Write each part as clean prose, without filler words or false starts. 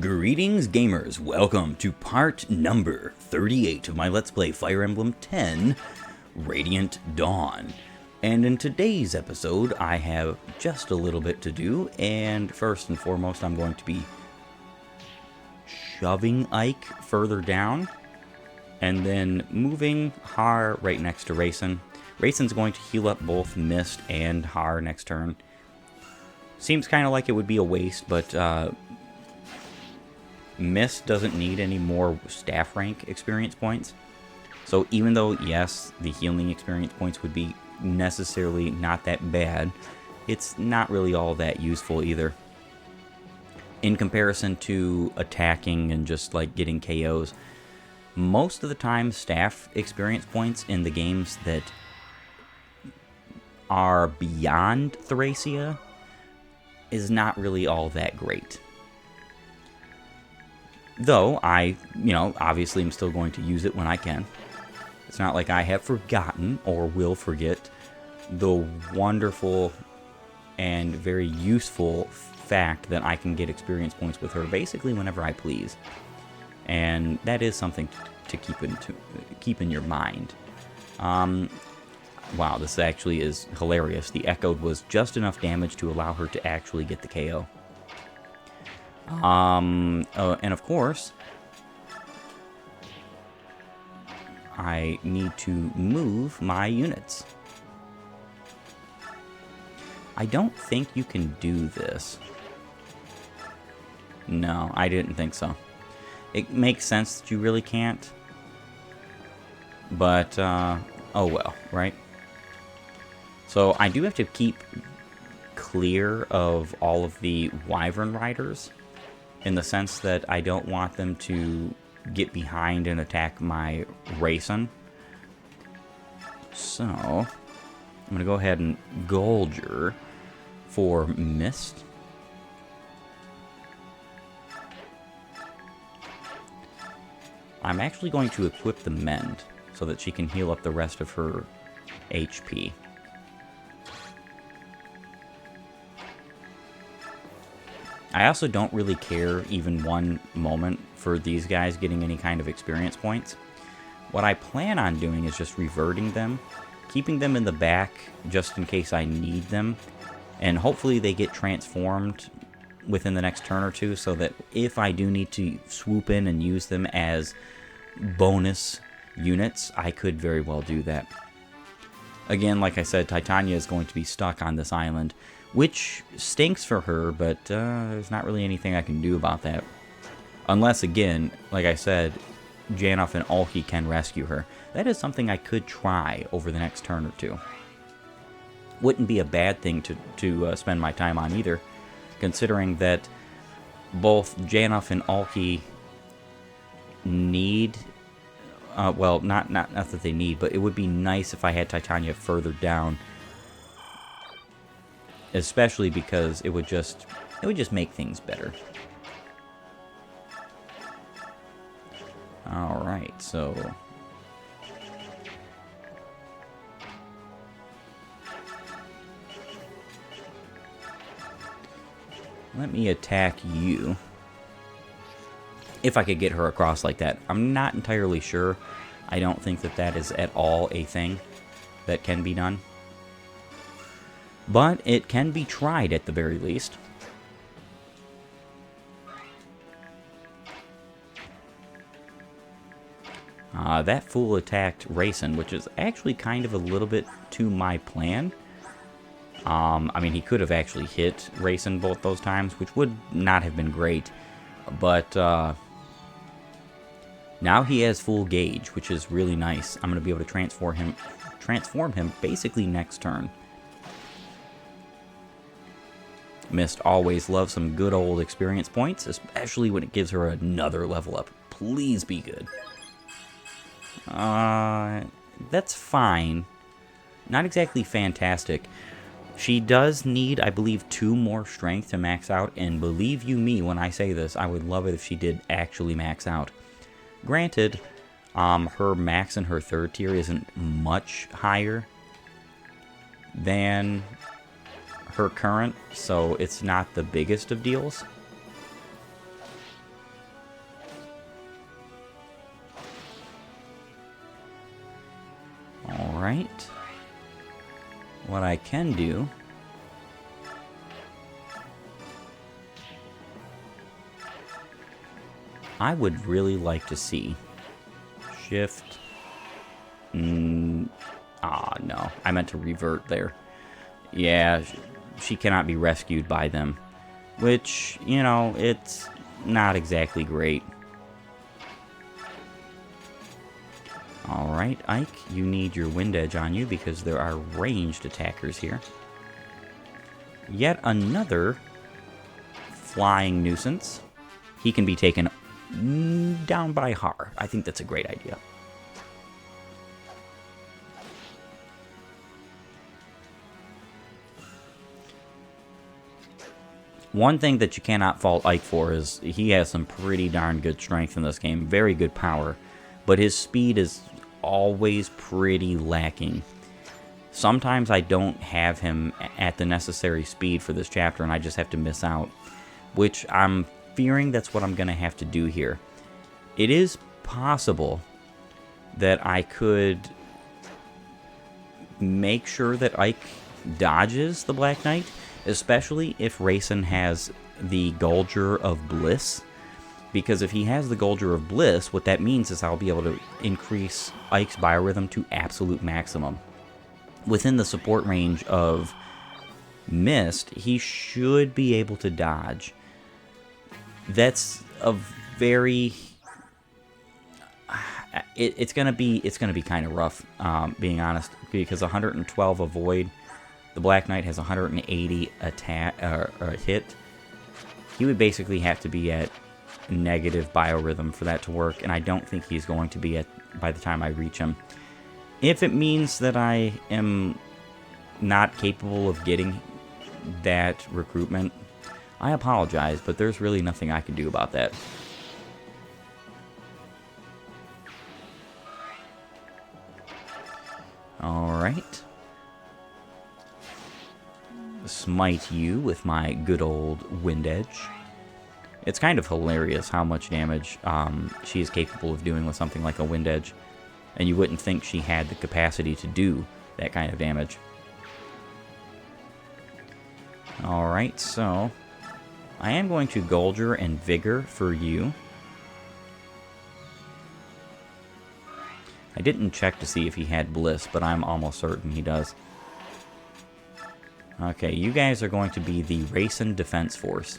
Greetings gamers, welcome to part number 38 of my Let's Play Fire Emblem 10 Radiant Dawn. And in today's episode I have just a little bit to do, and first and foremost I'm going to be shoving Ike further down and then moving Har right next to Rayson. Rayson's going to heal up both Mist and Har next turn. Seems kind of like it would be a waste, but Mist doesn't need any more staff rank experience points. So even though, yes, the healing experience points would be necessarily not that bad, it's not really all that useful either. In comparison to attacking and just like getting KOs, most of the time staff experience points in the games that are beyond Thracia is not really all that great. Though I, obviously am still going to use it when I can. It's not like I have forgotten or will forget the wonderful and very useful fact that I can get experience points with her basically whenever I please. And that is something to keep in your mind. Wow, this actually is hilarious. The Echoed was just enough damage to allow her to actually get the KO. And of course, I need to move my units. I don't think you can do this. No, I didn't think so. It makes sense that you really can't. But, oh well, right? So I do have to keep clear of all of the Wyvern Riders, in the sense that I don't want them to get behind and attack my Rayson. So, I'm going to go ahead and Golger for Mist. I'm actually going to equip the Mend so that she can heal up the rest of her HP. I also don't really care even one moment for these guys getting any kind of experience points. What I plan on doing is just reverting them, keeping them in the back just in case I need them, and hopefully they get transformed within the next turn or two so that if I do need to swoop in and use them as bonus units, I could very well do that. Again, like I said, Titania is going to be stuck on this island, which stinks for her, but there's not really anything I can do about that. Unless, again, like I said, Janov and Ulki can rescue her. That is something I could try over the next turn or two. Wouldn't be a bad thing to spend my time on either, considering that both Janov and Ulki need... well, not that they need, but it would be nice if I had Titania further down. Especially because it would just make things better. Alright, so... let me attack you. If I could get her across like that. I'm not entirely sure. I don't think that is at all a thing that can be done. But it can be tried at the very least. That fool attacked Rayson, which is actually kind of a little bit to my plan. I mean, he could have actually hit Rayson both those times, which would not have been great. But now he has full gauge, which is really nice. I'm going to be able to transform him basically next turn. Mist always loves some good old experience points, especially when it gives her another level up. Please be good. That's fine. Not exactly fantastic. She does need, I believe, 2 more strength to max out, and believe you me when I say this, I would love it if she did actually max out. Granted, her max in her 3rd tier isn't much higher than her current, so it's not the biggest of deals. Alright. What I can do... I would really like to see... Shift... no. I meant to revert there. Yeah, she cannot be rescued by them. Which, you know, it's not exactly great. Alright, Ike, you need your wind edge on you because there are ranged attackers here. Yet another flying nuisance. He can be taken down by Har. I think that's a great idea. One thing that you cannot fault Ike for is he has some pretty darn good strength in this game. Very good power. But his speed is always pretty lacking. Sometimes I don't have him at the necessary speed for this chapter and I just have to miss out. Which I'm fearing that's what I'm going to have to do here. It is possible that I could make sure that Ike dodges the Black Knight. Especially if Rayson has the Gulger of Bliss. Because if he has the Gulger of Bliss, what that means is I'll be able to increase Ike's biorhythm to absolute maximum. Within the support range of Mist, he should be able to dodge. That's a very... It's gonna be kind of rough, being honest, because 112 avoid... The Black Knight has 180 attack hit. He would basically have to be at negative biorhythm for that to work, and I don't think he's going to be at by the time I reach him. If it means that I am not capable of getting that recruitment, I apologize, but there's really nothing I can do about that. Alright. Smite you with my good old Wind Edge. It's kind of hilarious how much damage she is capable of doing with something like a Wind Edge. And you wouldn't think she had the capacity to do that kind of damage. Alright, so I am going to Gulger and Vigor for you. I didn't check to see if he had Bliss, but I'm almost certain he does. Okay, you guys are going to be the Rayson Defense Force.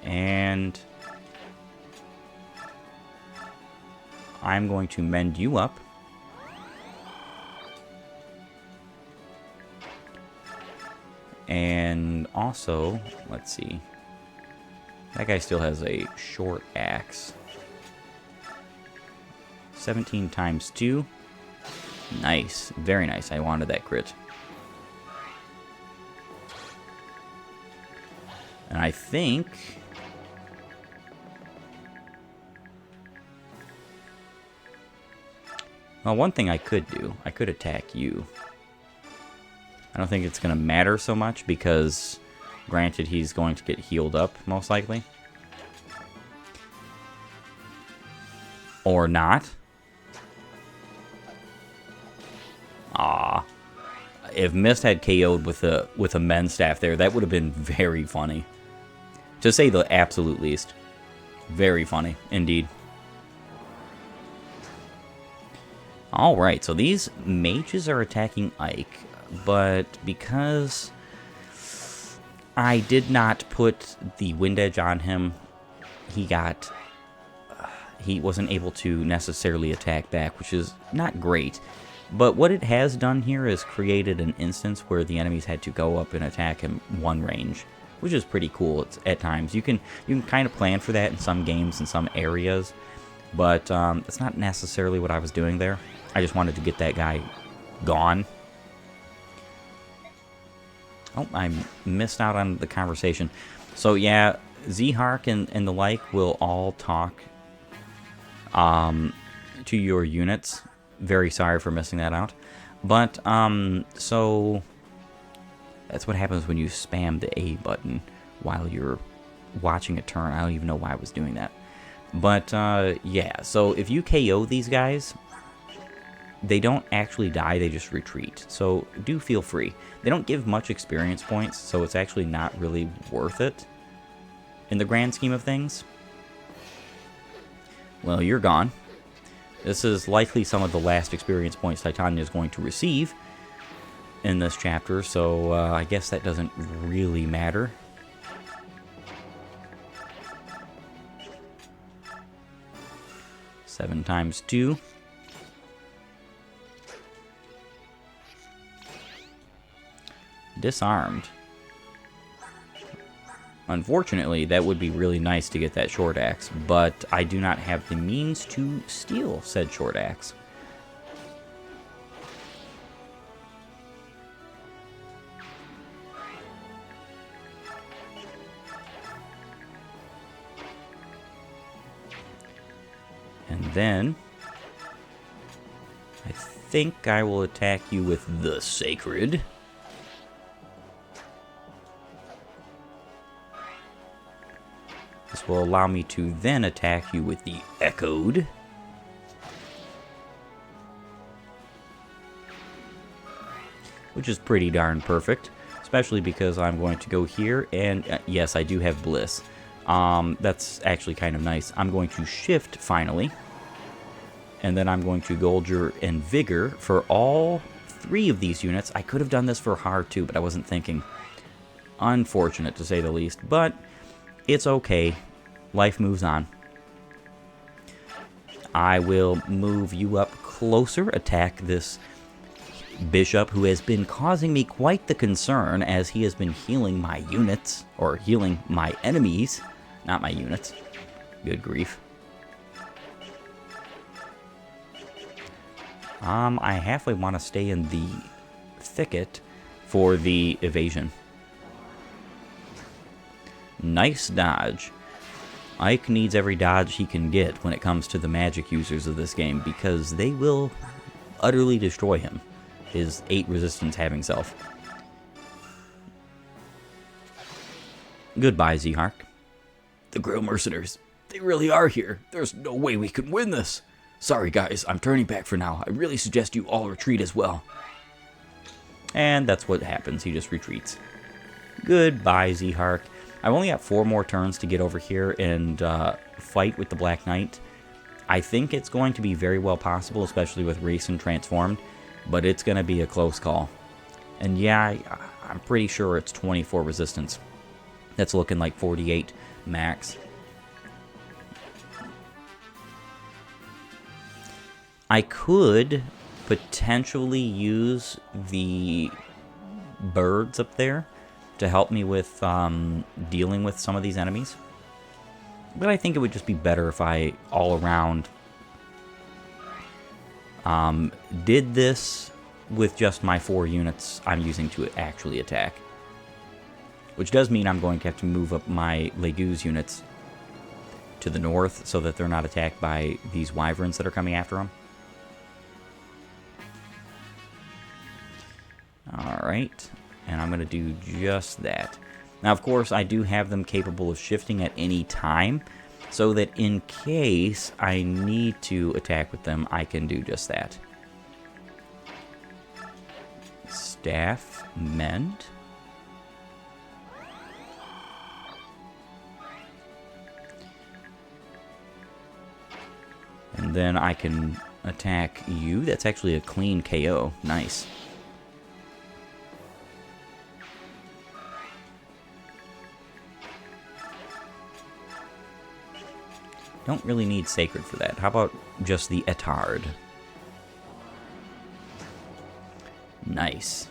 And I'm going to mend you up. And also, let's see. That guy still has a short axe. 17 times 2. Nice. Very nice. I wanted that crit. And I think... well, one thing I could do, I could attack you. I don't think it's going to matter so much because, granted, he's going to get healed up, most likely. Or not. If Mist had KO'd with a Mend Staff there, that would have been very funny. To say the absolute least. Very funny, indeed. Alright, so these mages are attacking Ike, but because I did not put the Wind Edge on him, he wasn't able to necessarily attack back, which is not great. But what it has done here is created an instance where the enemies had to go up and attack him one range, which is pretty cool at times. You can kind of plan for that in some games in some areas, but that's not necessarily what I was doing there. I just wanted to get that guy gone. Oh, I missed out on the conversation. So yeah, Z-Hark and the like will all talk to your units. Very sorry for missing that out. But, so that's what happens when you spam the A button while you're watching a turn. I don't even know why I was doing that. But, yeah, so if you KO these guys, they don't actually die, they just retreat. So do feel free. They don't give much experience points, so it's actually not really worth it in the grand scheme of things. Well, you're gone. This is likely some of the last experience points Titania is going to receive in this chapter, so I guess that doesn't really matter. Seven times 2. Disarmed. Unfortunately, that would be really nice to get that short axe, but I do not have the means to steal said short axe. And then I think I will attack you with the Sacred. This will allow me to then attack you with the Echoed. Which is pretty darn perfect, especially because I'm going to go here, and yes, I do have Bliss. That's actually kind of nice. I'm going to shift finally, and then I'm going to Golger and Vigor for all 3 of these units. I could have done this for Har too, but I wasn't thinking. Unfortunate to say the least, but it's okay. Life moves on. I will move you up closer, attack this Bishop, who has been causing me quite the concern as he has been healing my units, or healing my enemies, not my units. Good grief. I halfway want to stay in the thicket for the evasion. Nice dodge. Ike needs every dodge he can get when it comes to the magic users of this game, because they will utterly destroy him. His 8 resistance having self. Goodbye, Zehark. The Grill Mercenaries. They really are here. There's no way we can win this. Sorry, guys. I'm turning back for now. I really suggest you all retreat as well. And that's what happens. He just retreats. Goodbye, Zehark. I've only got 4 more turns to get over here and fight with the Black Knight. I think it's going to be very well possible, especially with Racing transformed, but it's going to be a close call. And yeah, I'm pretty sure it's 24 resistance. That's looking like 48 max. I could potentially use the birds up there to help me with dealing with some of these enemies. But I think it would just be better if I all around did this with just my 4 units I'm using to actually attack. Which does mean I'm going to have to move up my Legu's units to the north so that they're not attacked by these wyverns that are coming after them. Alright, and I'm going to do just that. Now, of course, I do have them capable of shifting at any time, so that in case I need to attack with them, I can do just that. Staff, mend. And then I can attack you. That's actually a clean KO. Nice. Don't really need Sacred for that. How about just the Etard? Nice.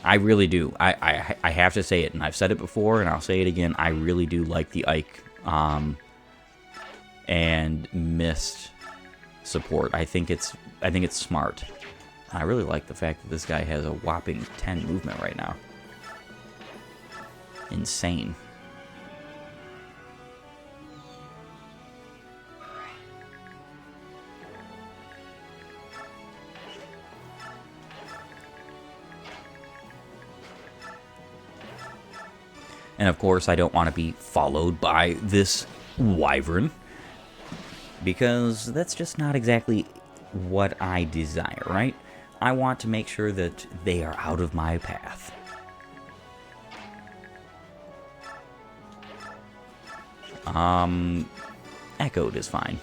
I really do. I have to say it, and I've said it before, and I'll say it again. I really do like the Ike and Mist support. I think it's smart. I really like the fact that this guy has a whopping 10 movement right now. Insane. And of course, I don't want to be followed by this wyvern. because that's just not exactly what I desire, right? I want to make sure that they are out of my path. Echoed is fine.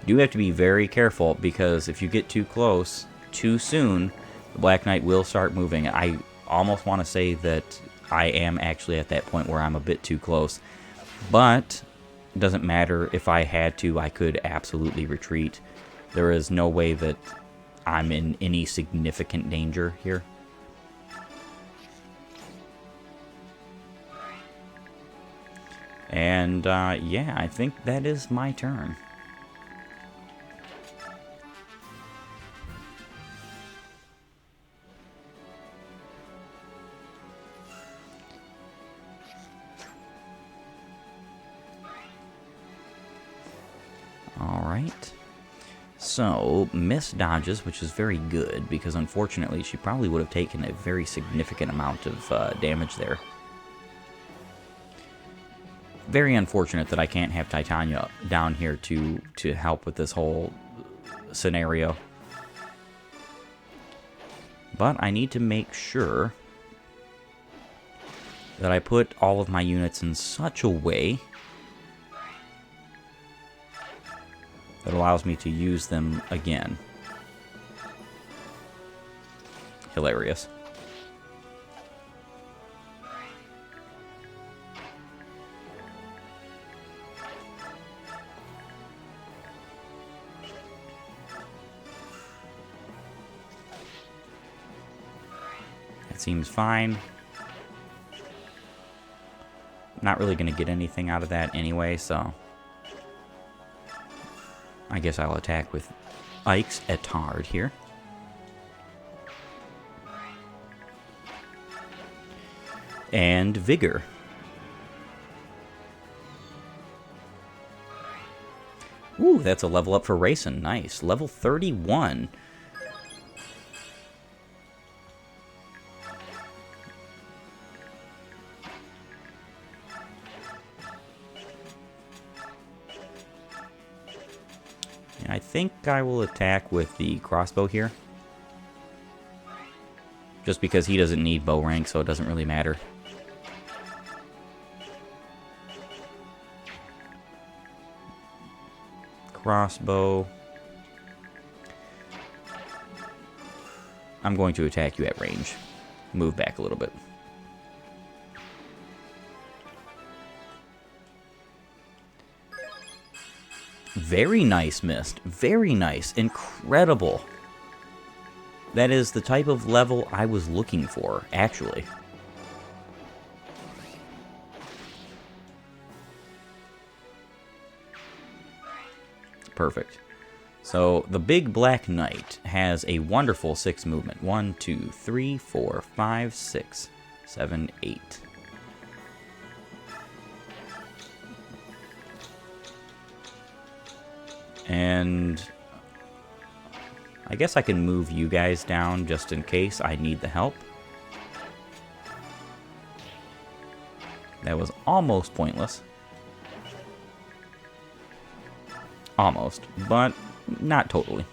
You do have to be very careful, because if you get too close too soon, the Black Knight will start moving. I almost want to say that I am actually at that point where I'm a bit too close. But it doesn't matter. If I had to, I could absolutely retreat. There is no way that I'm in any significant danger here. And, yeah, I think that is my turn. Alright. So, Miss dodges, which is very good, because unfortunately she probably would have taken a very significant amount of damage there. Very unfortunate that I can't have Titania down here to help with this whole scenario. But I need to make sure that I put all of my units in such a way that allows me to use them again. Hilarious. That seems fine. Not really going to get anything out of that anyway, so I guess I'll attack with Ike's Etard here. And Vigor. Ooh, that's a level up for racing. Nice. Level 31. I think I will attack with the crossbow here. Just because he doesn't need bow rank, so it doesn't really matter. Crossbow. I'm going to attack you at range. Move back a little bit. Very nice, Mist. Very nice. Incredible. That is the type of level I was looking for, actually. Perfect. So, the big Black Knight has a wonderful 6 movement. 1, 2, 3, 4, 5, 6, 7, 8. And I guess I can move you guys down just in case I need the help. That was almost pointless. Almost, but not totally.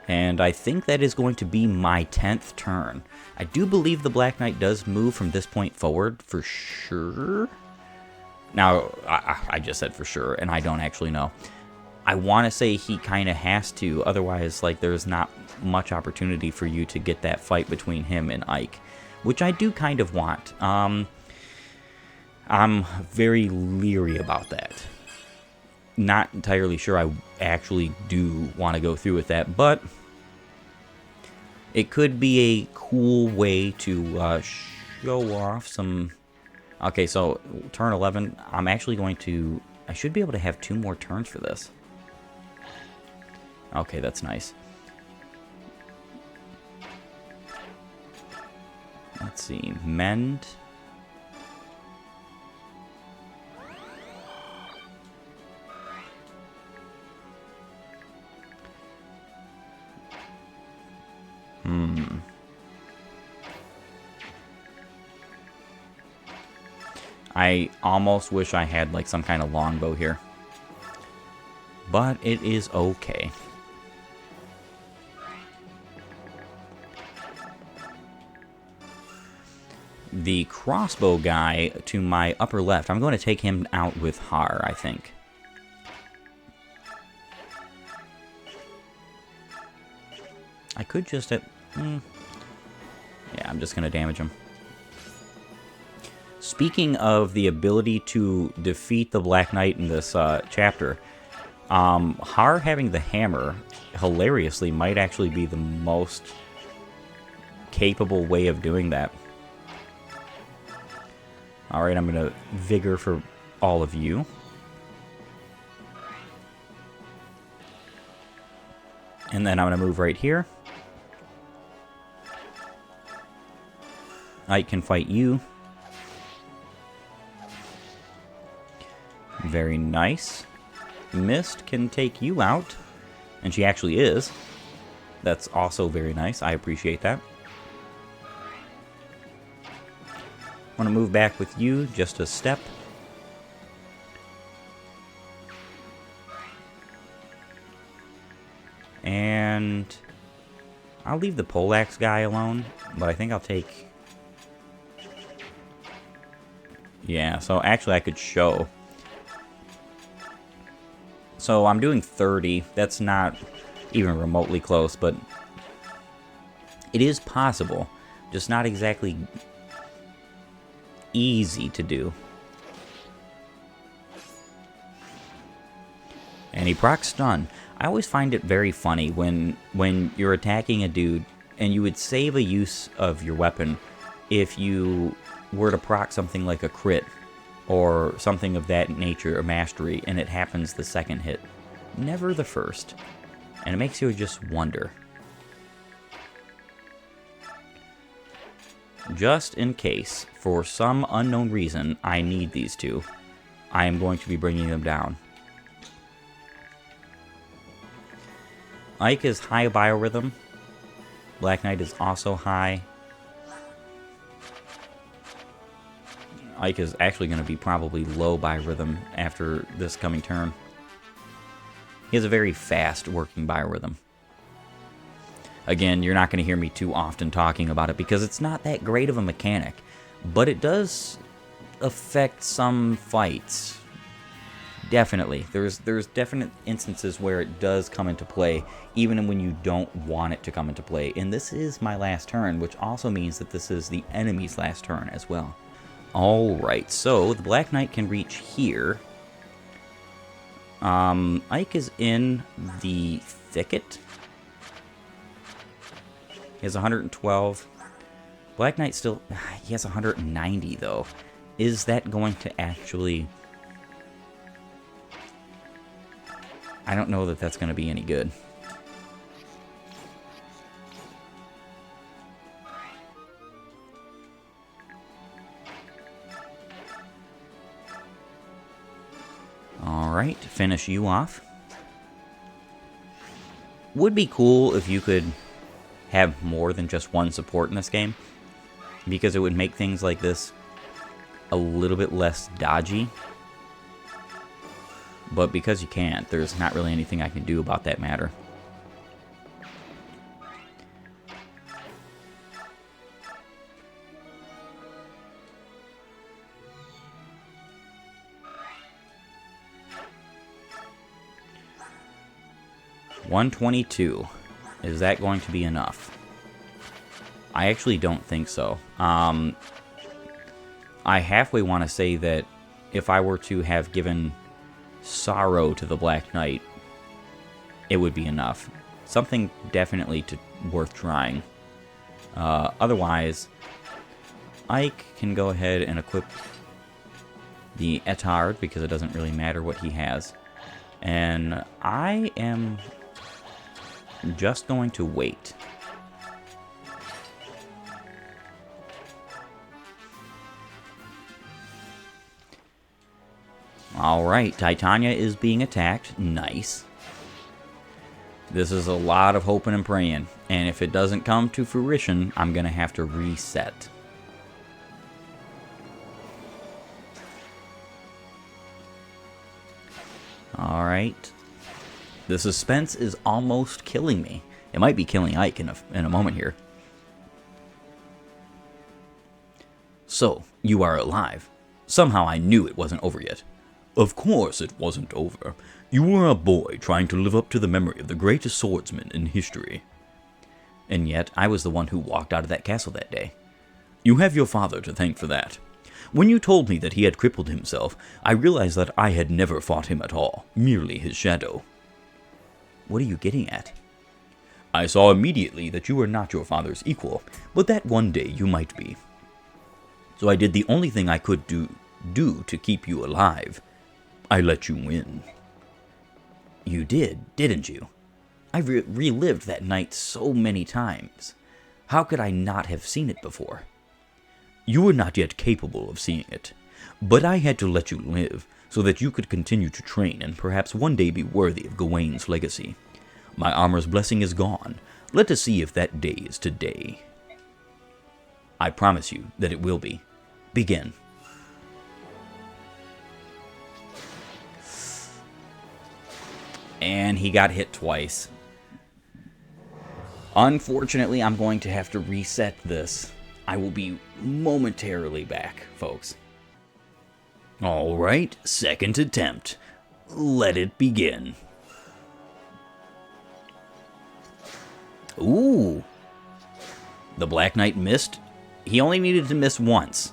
And I think that is going to be my 10th turn. I do believe the Black Knight does move from this point forward for sure. Now, I just said for sure, and I don't actually know. I want to say he kind of has to, otherwise, like, there's not much opportunity for you to get that fight between him and Ike, which I do kind of want. I'm very leery about that. Not entirely sure I actually do want to go through with that, but it could be a cool way to show off some... Okay, so turn 11, I'm actually going to... I should be able to have 2 more turns for this. Okay, that's nice. Let's see, mend. I almost wish I had like some kind of longbow here. But it is okay. The crossbow guy to my upper left, I'm going to take him out with Har, I think. I could just... yeah, I'm just going to damage him. Speaking of the ability to defeat the Black Knight in this chapter, Har having the hammer, hilariously, might actually be the most capable way of doing that. Alright, I'm going to Vigor for all of you. And then I'm going to move right here. I can fight you. Very nice. Mist can take you out. And she actually is. That's also very nice. I appreciate that. I want to move back with you just a step. And I'll leave the poleaxe guy alone, but I think I'll take... Yeah, so actually I could show. So I'm doing 30. That's not even remotely close, but it is possible. Just not exactly easy to do. And he procs stun. I always find it very funny when you're attacking a dude and you would save a use of your weapon if you were to proc something like a crit or something of that nature, a mastery, and it happens the second hit. Never the first. And it makes you just wonder. Just in case, for some unknown reason, I need these two, I am going to be bringing them down. Ike is high biorhythm. Black Knight is also high. Ike is actually going to be probably low biorhythm after this coming turn. He has a very fast working biorhythm. Again, you're not going to hear me too often talking about it because it's not that great of a mechanic, but it does affect some fights. Definitely. There's definite instances where it does come into play, even when you don't want it to come into play. And this is my last turn, which also means that this is the enemy's last turn as well. Alright, so the Black Knight can reach here. Ike is in the thicket. He has 112. Black Knight still... He has 190, though. Is that going to actually... I don't know that that's going to be any good. Alright, finish you off. Would be cool if you could have more than just one support in this game, because it would make things like this a little bit less dodgy. But because you can't, there's not really anything I can do about that matter. $122. Is that going to be enough? I actually don't think so. I halfway want to say that if I were to have given sorrow to the Black Knight, it would be enough. Something definitely worth trying. Otherwise, Ike can go ahead and equip the Etard, because it doesn't really matter what he has. And I am just going to wait. Alright, Titania is being attacked. Nice. This is a lot of hoping and praying. And if it doesn't come to fruition, I'm going to have to reset. Alright. The suspense is almost killing me. It might be killing Ike in a moment here. So, you are alive. Somehow I knew it wasn't over yet. Of course it wasn't over. You were a boy trying to live up to the memory of the greatest swordsman in history. And yet, I was the one who walked out of that castle that day. You have your father to thank for that. When you told me that he had crippled himself, I realized that I had never fought him at all, merely his shadow. What are you getting at? I saw immediately that you were not your father's equal, but that one day you might be. So I did the only thing I could do to keep you alive. I let you win. You did, didn't you? I relived that night so many times. How could I not have seen it before? You were not yet capable of seeing it, but I had to let you live so that you could continue to train and perhaps one day be worthy of Gawain's legacy. My armor's blessing is gone. Let us see if that day is today. I promise you that it will be. Begin. And he got hit twice. Unfortunately, I'm going to have to reset this. I will be momentarily back, folks. Alright, second attempt. Let it begin. Ooh. The Black Knight missed. He only needed to miss once,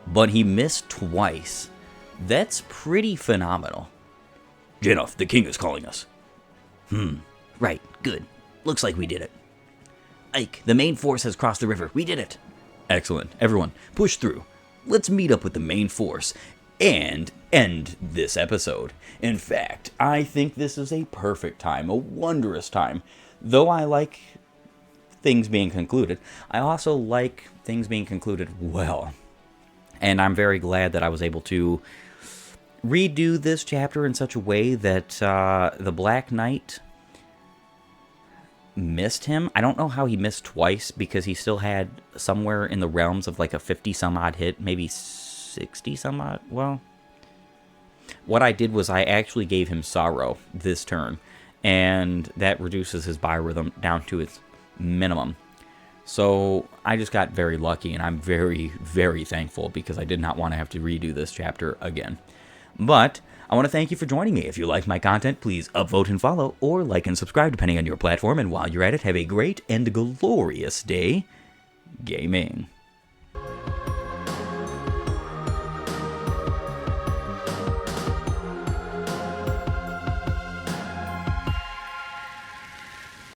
but he missed twice. That's pretty phenomenal. Jennifer, the king is calling us. Right, good. Looks like we did it. Ike, the main force has crossed the river. We did it. Excellent. Everyone, push through. Let's meet up with the main force and end this episode. In fact, I think this is a perfect time, a wondrous time. Though I like things being concluded, I also like things being concluded well. And I'm very glad that I was able to redo this chapter in such a way that the Black Knight missed him. I don't know how he missed twice, because he still had somewhere in the realms of like a 50 some odd hit, maybe 60 some odd. Well, what I did was I actually gave him Sorrow this turn, and that reduces his biorhythm down to its minimum. So I just got very lucky, and I'm very, very thankful, because I did not want to have to redo this chapter again. But I want to thank you for joining me. If you like my content, please upvote and follow, or like and subscribe depending on your platform. And while you're at it, have a great and glorious day gaming.